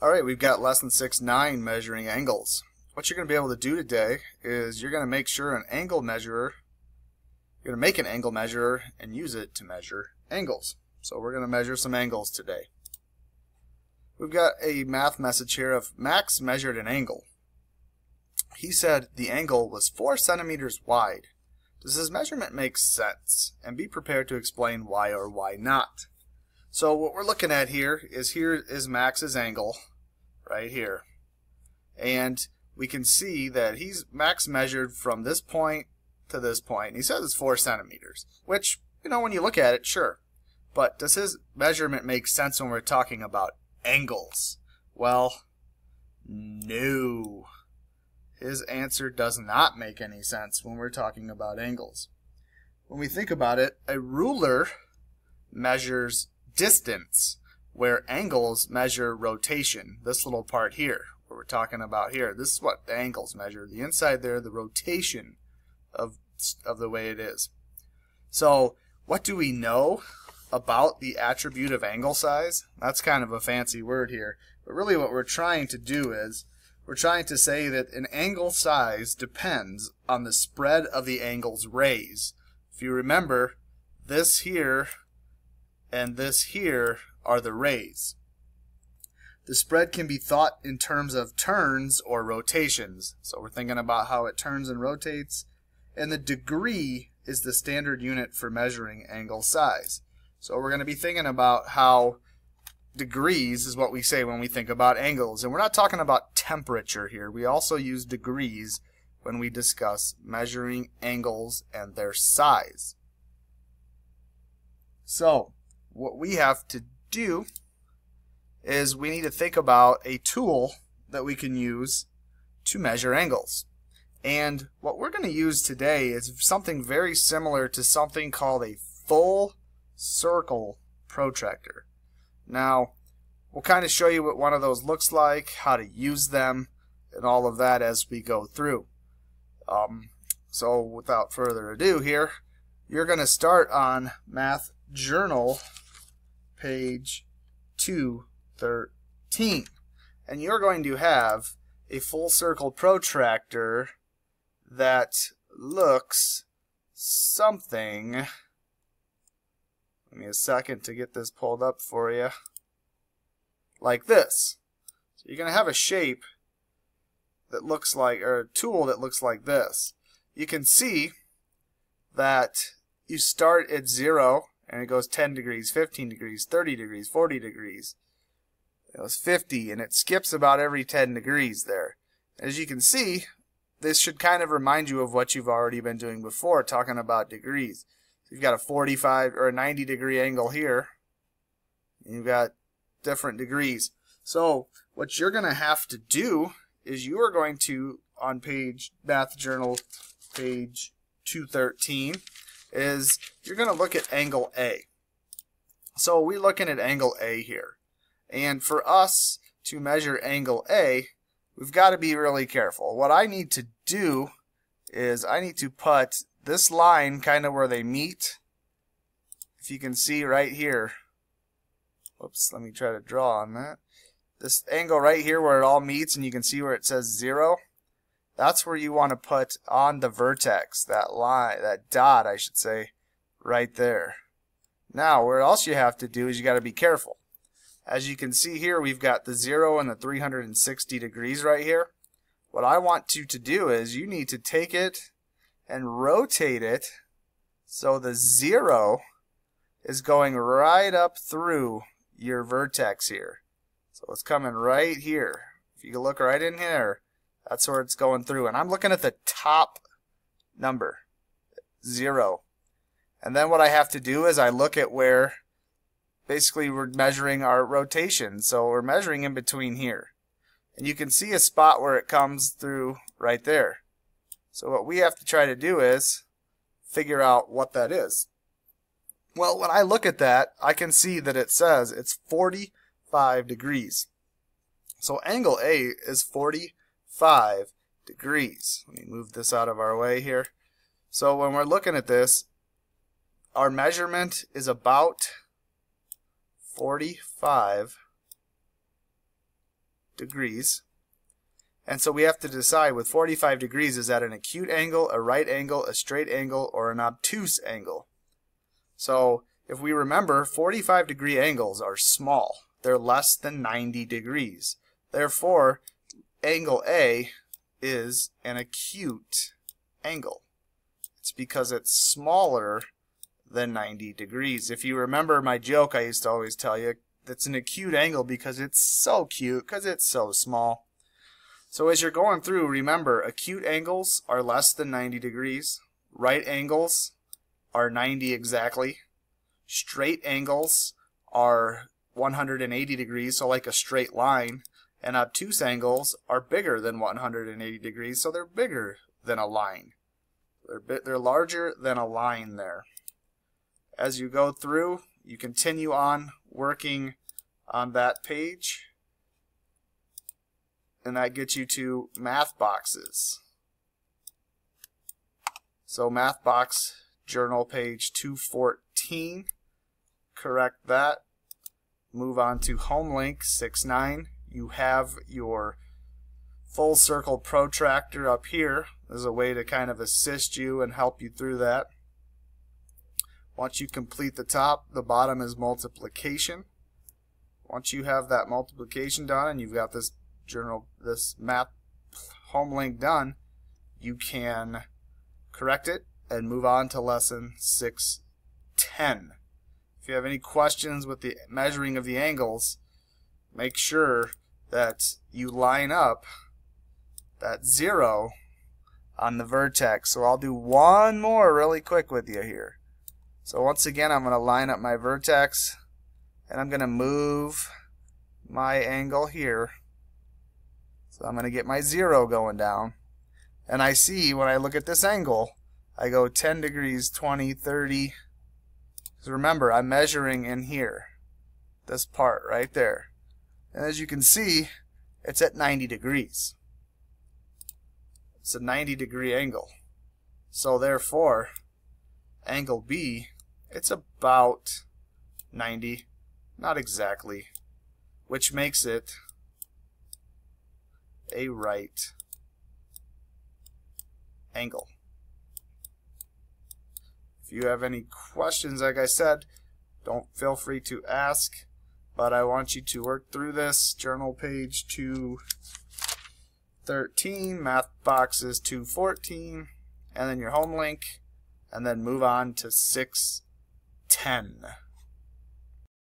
Alright, we've got lesson 6-9, measuring angles. What you're going to be able to do today is you're going to make sure an angle measurer, you're going to make an angle measurer and use it to measure angles. So we're going to measure some angles today. We've got a math message here of Max measured an angle. He said the angle was 4 centimeters wide. Does his measurement make sense? And be prepared to explain why or why not. So what we're looking at here is Max's angle right here. And we can see that Max measured from this point to this point. And he says it's 4 centimeters, which, you know, when you look at it, sure. But does his measurement make sense when we're talking about angles? Well, no. His answer does not make any sense when we're talking about angles. When we think about it, a ruler measures distance, where angles measure rotation. This little part here, what we're talking about here, this is what the angles measure. The inside there, the rotation of the way it is. So what do we know about the attribute of angle size? That's kind of a fancy word here, but really what we're trying to do is we're trying to say that an angle size depends on the spread of the angle's rays. If you remember, this here and this here are the rays. The spread can be thought in terms of turns or rotations. So we're thinking about how it turns and rotates. And the degree is the standard unit for measuring angle size. So we're going to be thinking about how degrees is what we say when we think about angles. And we're not talking about temperature here. We also use degrees when we discuss measuring angles and their size. So what we have to do is we need to think about a tool that we can use to measure angles. And what we're going to use today is something very similar to something called a full circle protractor. Now, we'll kind of show you what one of those looks like, how to use them, and all of that as we go through. So without further ado here, you're going to start on Math Journal, page 213. And you're going to have a full circle protractor that looks something. Give me a second to get this pulled up for you. Like this. So you're going to have a shape that looks like, or a tool that looks like this. You can see that you start at 0 and it goes 10 degrees, 15 degrees, 30 degrees, 40 degrees. It goes 50 and it skips about every 10 degrees there. As you can see, this should kind of remind you of what you've already been doing before, talking about degrees. You've got a 45 or a 90 degree angle here. You've got different degrees. So what you're going to have to do is you are going to, on page Math Journal, page 213, is you're going to look at angle A. So we're looking at angle A here. And for us to measure angle A, we've got to be really careful. What I need to do is I need to put this line kind of where they meet. If you can see right here. Whoops, let me try to draw on that. This angle right here where it all meets and you can see where it says 0. That's where you want to put on the vertex, that line, that dot I should say, right there. Now where else you have to do is you got to be careful. As you can see here, we've got the 0 and the 360 degrees right here. What I want you to do is you need to take it and rotate it so the 0 is going right up through your vertex here. So it's coming right here. If you look right in here, that's where it's going through. And I'm looking at the top number, 0. And then what I have to do is I look at where basically we're measuring our rotation. So we're measuring in between here. And you can see a spot where it comes through right there. So what we have to try to do is figure out what that is. Well, when I look at that, I can see that it says it's 45 degrees. So angle A is 45 degrees. Let me move this out of our way here. So when we're looking at this, our measurement is about 45 degrees. And so we have to decide with 45 degrees, is that an acute angle, a right angle, a straight angle, or an obtuse angle? So if we remember, 45 degree angles are small. They're less than 90 degrees. Therefore, angle A is an acute angle. It's because it's smaller than 90 degrees. If you remember my joke I used to always tell you, it's an acute angle because it's so cute, because it's so small. So as you're going through, remember, acute angles are less than 90 degrees. Right angles are 90 exactly. Straight angles are 180 degrees, so like a straight line. And obtuse angles are bigger than 180 degrees, so they're bigger than a line. They're larger than a line there. As you go through, you continue on working on that page. And that gets you to math boxes. So math box, journal page 214. Correct that. Move on to HomeLink 6.9. You have your full circle protractor up here. There's a way to kind of assist you and help you through that. Once you complete the top, the bottom is multiplication. Once you have that multiplication done and you've got this math HomeLink done, you can correct it and move on to lesson 6.10. If you have any questions with the measuring of the angles, make sure that you line up that 0 on the vertex. So I'll do one more really quick with you here. So once again, I'm going to line up my vertex and I'm going to move my angle here. So I'm going to get my 0 going down. And I see when I look at this angle, I go 10 degrees, 20, 30. So remember, I'm measuring in here. This part right there. And as you can see, it's at 90 degrees. It's a 90 degree angle. So therefore, angle B, it's about 90. Not exactly. Which makes it a right angle. If you have any questions, like I said, don't feel free to ask, but I want you to work through this. Journal page 213, math boxes 214, and then your HomeLink, and then move on to 6.10.